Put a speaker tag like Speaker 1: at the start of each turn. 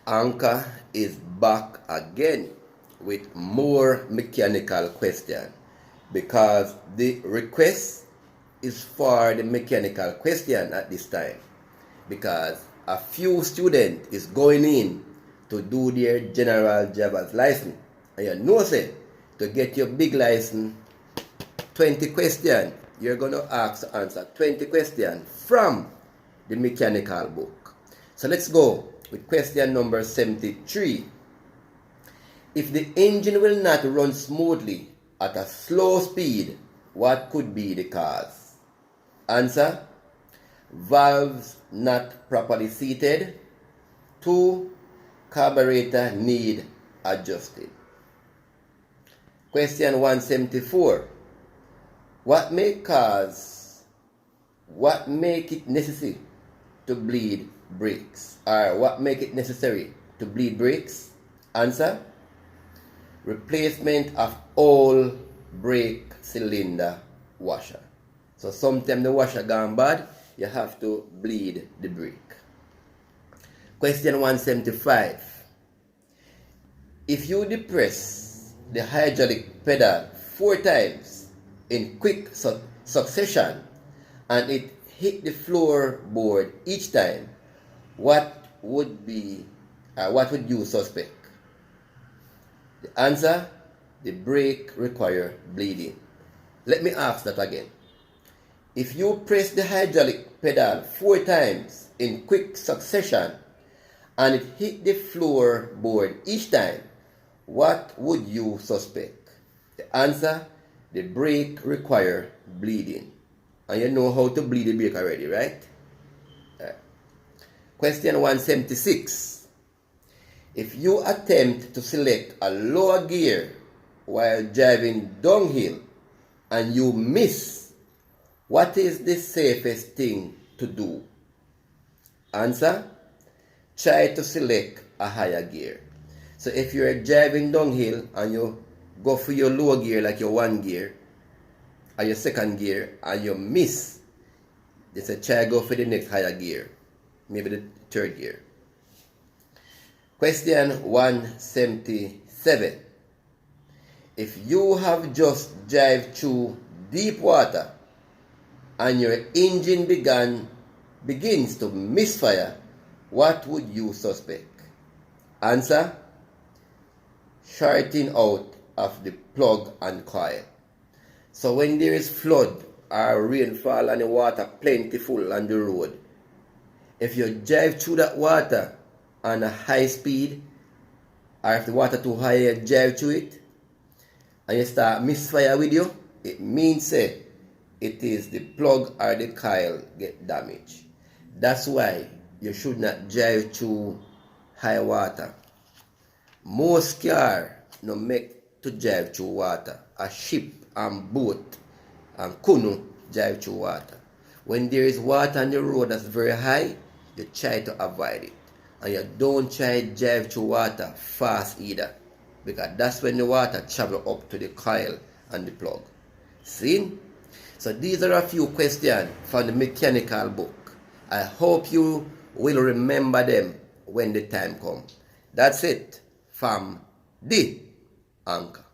Speaker 1: Anchor is back again with more mechanical question because the request is for the mechanical question at this time because a few students is going in to do their general driver's license, and you know say to get your big license 20 questions you're going to ask to answer 20 questions from the mechanical book. So let's go with question number 73. If the engine will not run smoothly at a slow speed, what could be the cause? Answer: valves not properly seated. 2. Carburetor need adjusted. Question 174. What make it necessary to bleed brakes? Or what make it necessary to bleed brakes? Answer: replacement of all brake cylinder washer. So sometimes the washer gone bad, you have to bleed the brake. Question 175. If you depress the hydraulic pedal 4 times in quick succession and it hit the floorboard each time, what would you suspect? The answer: the brake require bleeding. Let me ask that again. If you press the hydraulic pedal 4 times in quick succession and it hit the floorboard each time, what would you suspect? The answer: the brake require bleeding. And you know how to bleed the brake already, right? Question 176. If you attempt to select a lower gear while driving downhill and you miss, what is the safest thing to do? Answer: try to select a higher gear. So if you're driving downhill and you go for your lower gear, like your 1 gear or your 2nd gear, and you miss, just try go for the next higher gear, maybe the 3rd gear. Question 177. If you have just driven through deep water and your engine begins to misfire, what would you suspect? Answer: shorting out of the plug and coil. So when there is flood or rainfall and the water plentiful on the road, if you drive through that water on a high speed, or if the water too high, you drive through it and you start misfire with you, it means it is the plug or the coil get damaged. That's why you should not drive through high water. Most cars no make to drive through water. A ship and boat and canoe drive through water. When there is water on the road that's very high, you try to avoid it. And you don't try to drive through water fast either, because that's when the water travel up to the coil and the plug. See? So these are a few questions from the mechanical book. I hope you will remember them when the time comes. That's it from the Anchor.